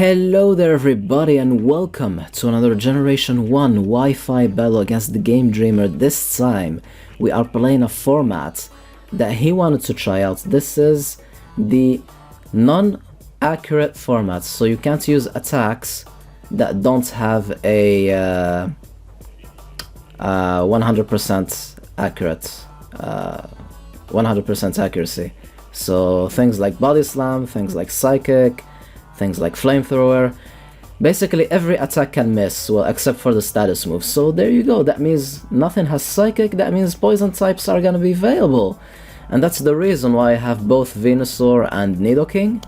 Hello there everybody and welcome to another Generation 1 Wi-Fi battle against the TheGameDreamer. This time we are playing a format that he wanted to try out. This is the non-accurate format, so you can't use attacks that don't have a 100% accurate 100% accuracy. So things like body slam, things like psychic, things like flamethrower, basically every attack can miss, well, except for the status move. So there you go, that means nothing has psychic, that means poison types are gonna be available. And that's the reason why I have both Venusaur and Nidoking,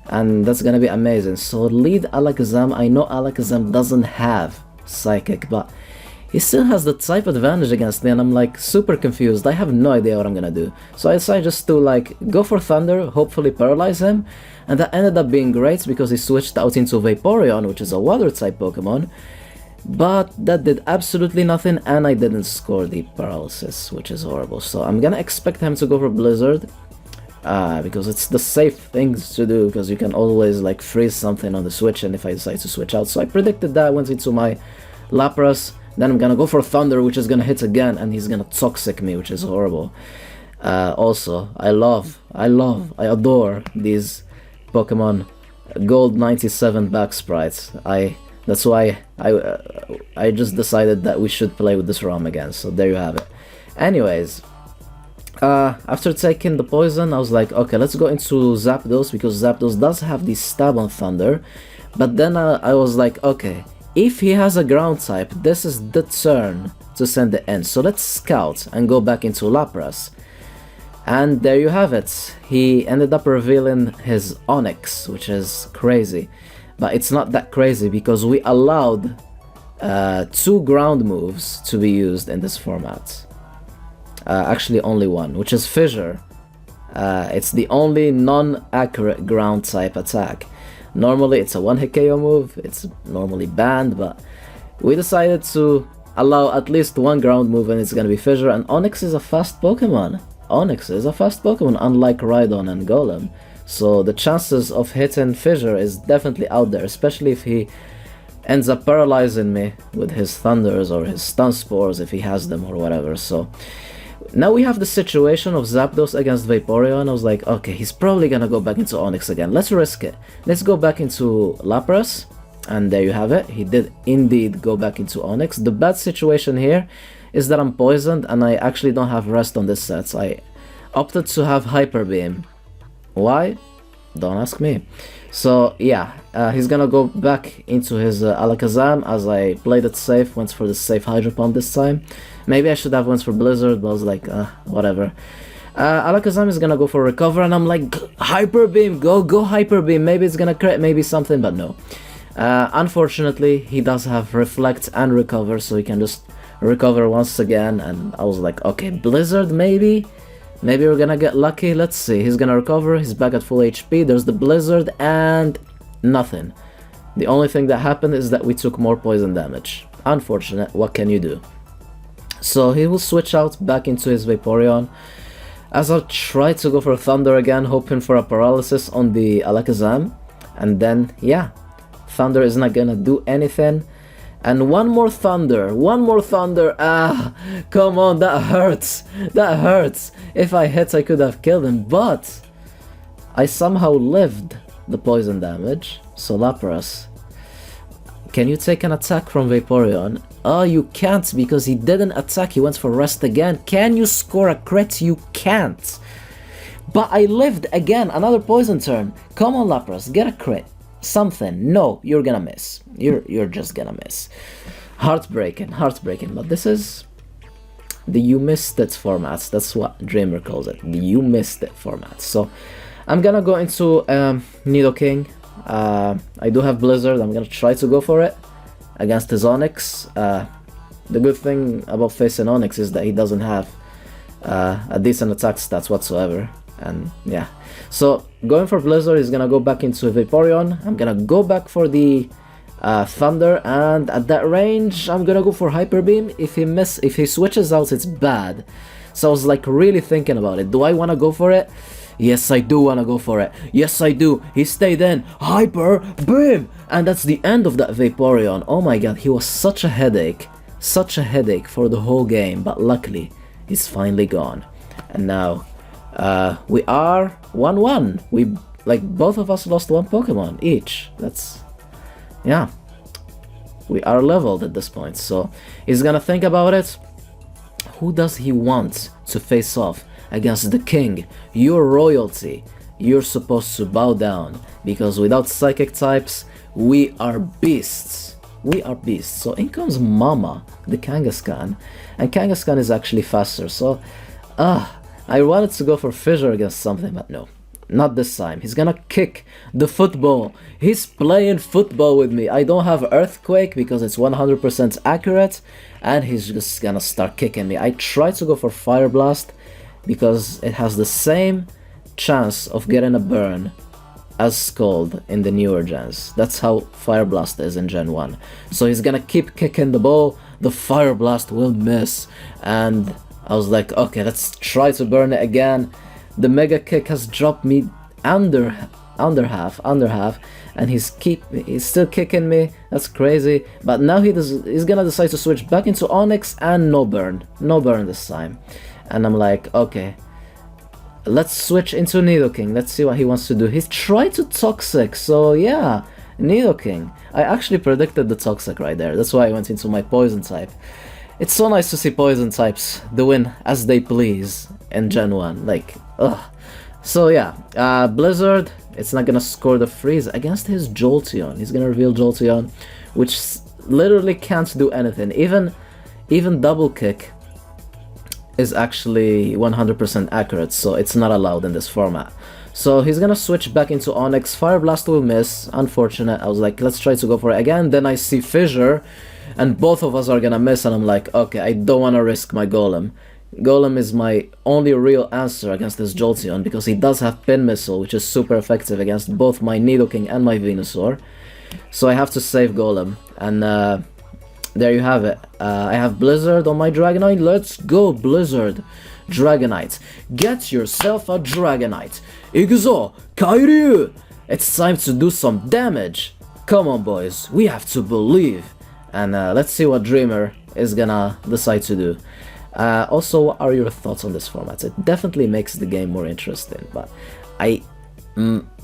and that's gonna be amazing. So lead Alakazam. I know Alakazam doesn't have psychic, but he still has the type advantage against me, and I'm like super confused. I have no idea what I'm gonna do. So I decided just to like go for Thunder, hopefully paralyze him, and that ended up being great because he switched out into Vaporeon, which is a water type Pokemon. But that did absolutely nothing, and I didn't score the paralysis, which is horrible. So I'm gonna expect him to go for Blizzard, because it's the safe things to do, because you can always like freeze something on the switch, and if I decide to switch out. So I predicted that, went into my Lapras. Then I'm gonna go for Thunder, which is gonna hit again, and he's gonna Toxic me, which is horrible. Also, I adore these Pokemon Gold 97 back sprites. That's why I just decided that we should play with this ROM again. So there you have it. Anyways, after taking the poison, I was like, okay, let's go into Zapdos, because Zapdos does have the stab on Thunder. But then I was like, okay, if he has a ground type, this is the turn to send it in. So let's scout and go back into Lapras. And there you have it. He ended up revealing his Onix, which is crazy. But it's not that crazy because we allowed 2 ground moves to be used in this format. Actually only one, which is Fissure. It's the only non-accurate ground type attack. Normally it's a one-hit KO move, it's normally banned, but we decided to allow at least one ground move, and it's gonna be Fissure. And Onix is a fast Pokemon. Onix is a fast Pokemon, unlike Rhydon and Golem. So the chances of hitting Fissure is definitely out there, especially if he ends up paralyzing me with his Thunders or his Stun Spores, if he has them or whatever. So now we have the situation of Zapdos against Vaporeon. I was like, okay, he's probably gonna go back into Onix again. Let's risk it. Let's go back into Lapras. And there you have it. He did indeed go back into Onix. The bad situation here is that I'm poisoned and I actually don't have rest on this set. So I opted to have Hyper Beam. Why? Don't ask me. So yeah, he's gonna go back into his Alakazam, as I played it safe, went for the safe Hydro Pump this time. Maybe I should have went for Blizzard, but I was like, whatever. Alakazam is gonna go for Recover, and I'm like, Hyper Beam, go Hyper Beam, maybe it's gonna crit, maybe something, but no. Unfortunately, he does have Reflect and Recover, so he can just recover once again, and I was like, okay, Blizzard maybe? Maybe we're gonna get lucky, let's see. He's gonna recover, he's back at full HP, there's the Blizzard, and nothing. The only thing that happened is that we took more poison damage. Unfortunate, what can you do? So he will switch out back into his Vaporeon, as I'll try to go for Thunder again, hoping for a paralysis on the Alakazam. And then, yeah, Thunder is not gonna do anything. And one more Thunder, come on, that hurts, If I hit, I could have killed him, but I somehow lived the poison damage. So Lapras, can you take an attack from Vaporeon? Oh, you can't, because he didn't attack, he went for rest again. Can you score a crit? You can't. But I lived again, another poison turn. Come on Lapras, get a crit. Something. No, you're gonna miss. You're just gonna miss. Heartbreaking, but this is the you missed it format. That's what Dreamer calls it, the you missed it format. So I'm gonna go into Nidoking. I do have Blizzard, I'm gonna try to go for it against his Onix. The good thing about facing Onix is that he doesn't have a decent attack stats whatsoever. And yeah, so going for Blizzard, he's gonna go back into Vaporeon. I'm gonna go back for the Thunder, and at that range I'm gonna go for Hyper Beam. If he switches out, it's bad. So I was like really thinking about it. Do I want to go for it? Yes, I do wanna go for it. Yes, I do. He stayed in. Hyper Beam! And that's the end of that Vaporeon. Oh my god, he was such a headache. Such a headache for the whole game. But luckily, he's finally gone. And now, we are 1-1. We, like, both of us lost one Pokemon each. That's, yeah. We are leveled at this point. So, he's gonna think about it. Who does he want to face off against the king, your royalty? You're supposed to bow down, because without psychic types, we are beasts. We are beasts. So in comes Mama, the Kangaskhan, and Kangaskhan is actually faster, so I wanted to go for Fissure against something, but no. Not this time. He's gonna kick the football. He's playing football with me. I don't have Earthquake because it's 100% accurate, and he's just gonna start kicking me. I tried to go for Fire Blast because it has the same chance of getting a burn as Scald in the newer gens. That's how Fire Blast is in Gen 1. So he's gonna keep kicking the ball. The Fire Blast will miss, and I was like, okay, let's try to burn it again. The Mega Kick has dropped me under half, and he's still kicking me. That's crazy. But now he's gonna decide to switch back into Onyx, and no burn this time. And I'm like, okay, let's switch into Nidoking. Let's see what he wants to do. He's tried to Toxic, so yeah, Nidoking. I actually predicted the Toxic right there. That's why I went into my Poison type. It's so nice to see Poison types doing as they please in Gen 1. Like, ugh. So yeah, Blizzard, it's not gonna score the freeze against his Jolteon. He's gonna reveal Jolteon, which literally can't do anything. Even Double Kick is actually 100% accurate, so it's not allowed in this format. So he's gonna switch back into Onyx. Fire Blast will miss, unfortunate. I was like, let's try to go for it again. Then I see Fissure, and both of us are gonna miss, and I'm like, okay, I don't wanna risk my Golem. Golem is my only real answer against this Jolteon, because he does have Pin Missile, which is super effective against both my Nidoking and my Venusaur. So I have to save Golem, and there you have it. I have Blizzard on my Dragonite. Let's go, Blizzard. Dragonite. Get yourself a Dragonite. Iguzo, Kairyu! It's time to do some damage. Come on, boys. We have to believe. And let's see what Dreamer is gonna decide to do. Also, what are your thoughts on this format? It definitely makes the game more interesting, but I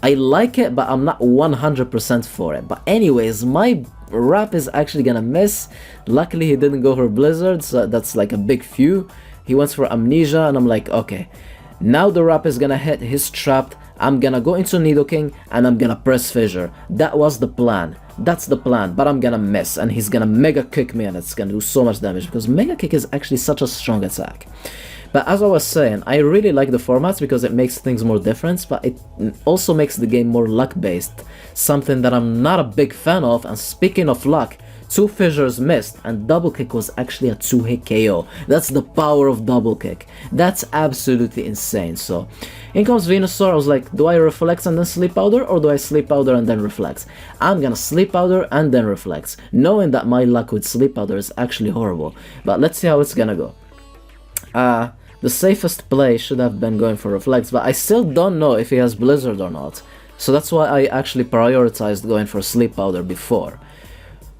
like it, but I'm not 100% for it. But anyways, my Rap is actually gonna miss. Luckily, he didn't go for Blizzard, so that's like a big few. He went for Amnesia, and I'm like, okay, now the Rap is gonna hit, he's trapped. I'm gonna go into Nidoking, and I'm gonna press Fissure. That was the plan. That's the plan, but I'm gonna miss, and he's gonna Mega Kick me, and it's gonna do so much damage, because Mega Kick is actually such a strong attack. But as I was saying, I really like the formats because it makes things more different, but it also makes the game more luck-based, something that I'm not a big fan of. And speaking of luck, 2 Fissures missed, and Double Kick was actually a 2-hit KO. That's the power of Double Kick. That's absolutely insane. So, in comes Venusaur. I was like, do I Reflect and then Sleep Powder, or do I Sleep Powder and then Reflect? I'm gonna Sleep Powder and then Reflect, knowing that my luck with Sleep Powder is actually horrible. But let's see how it's gonna go. The safest play should have been going for Reflects, but I still don't know if he has Blizzard or not. So that's why I actually prioritized going for Sleep Powder before.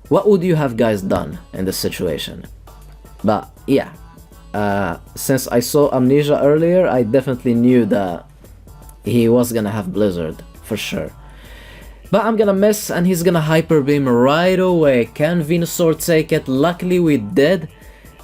What would you have guys done in this situation? But yeah, since I saw Amnesia earlier, I definitely knew that he was gonna have Blizzard, for sure. But I'm gonna miss, and he's gonna Hyper Beam right away. Can Venusaur take it? Luckily we did.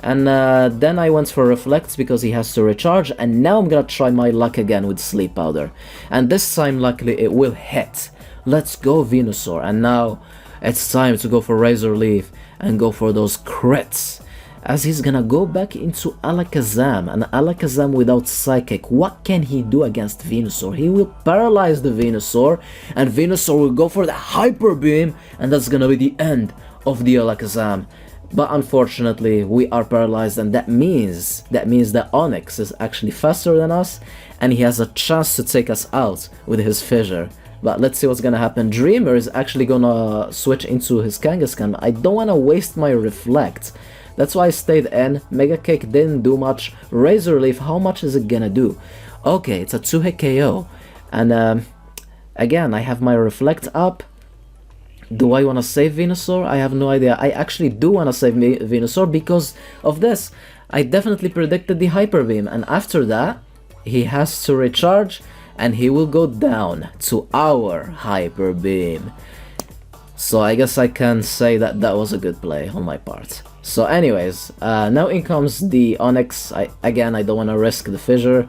And then I went for Reflects because he has to recharge, and now I'm gonna try my luck again with Sleep Powder. And this time, luckily, it will hit. Let's go, Venusaur. And now it's time to go for Razor Leaf and go for those crits, as he's gonna go back into Alakazam. And Alakazam without Psychic, what can he do against Venusaur? He will paralyze the Venusaur, and Venusaur will go for the Hyper Beam, and that's gonna be the end of the Alakazam. But unfortunately, we are paralyzed, and that means that Onyx is actually faster than us, and he has a chance to take us out with his Fissure. But let's see what's gonna happen. Dreamer is actually gonna switch into his Kangaskhan. I don't wanna waste my Reflect. That's why I stayed in. Mega Kick didn't do much. Razor Leaf, how much is it gonna do? Okay, it's a 2-hit KO. And again, I have my Reflect up. Do I want to save Venusaur? I have no idea. I actually do want to save Venusaur because of this. I definitely predicted the Hyper Beam, and after that, he has to recharge, and he will go down to our Hyper Beam. So I guess I can say that that was a good play on my part. So anyways, now in comes the Onyx. I don't want to risk the Fissure.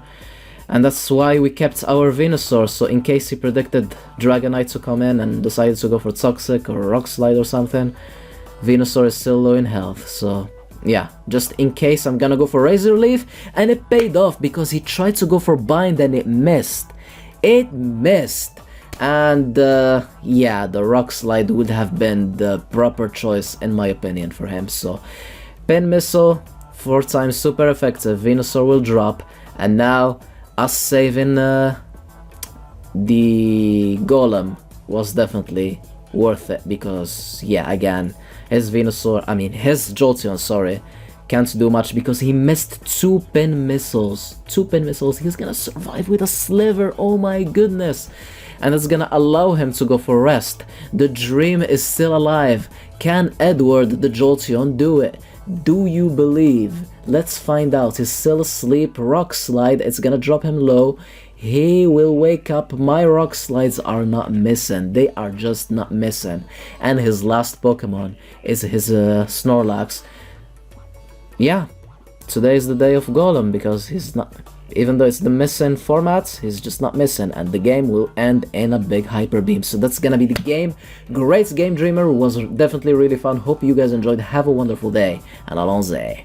And that's why we kept our Venusaur, so in case he predicted Dragonite to come in and decided to go for Toxic or Rock Slide or something, Venusaur is still low in health, so yeah, just in case I'm gonna go for Razor Leaf, and it paid off because he tried to go for Bind and it missed. It missed! And yeah, the Rock Slide would have been the proper choice in my opinion for him, so Pin Missile, 4 times super effective, Venusaur will drop, and now us saving the Golem was definitely worth it because, yeah, again, his Jolteon, sorry, can't do much because he missed 2 pin missiles. 2 pin missiles, he's gonna survive with a Sliver, oh my goodness. And it's gonna allow him to go for rest. The dream is still alive. Can Edward the Jolteon do it? Do you believe? Let's find out. He's still asleep. Rock Slide, it's gonna drop him low. He will wake up. My Rock Slides are not missing. They are just not missing. And his last Pokemon is his Snorlax. Yeah, today is the day of Golem because he's not... Even though it's the missing format, he's just not missing, and the game will end in a big Hyper Beam. So that's gonna be the game. Great Game Dreamer, was definitely really fun. Hope you guys enjoyed. Have a wonderful day, and allons-y.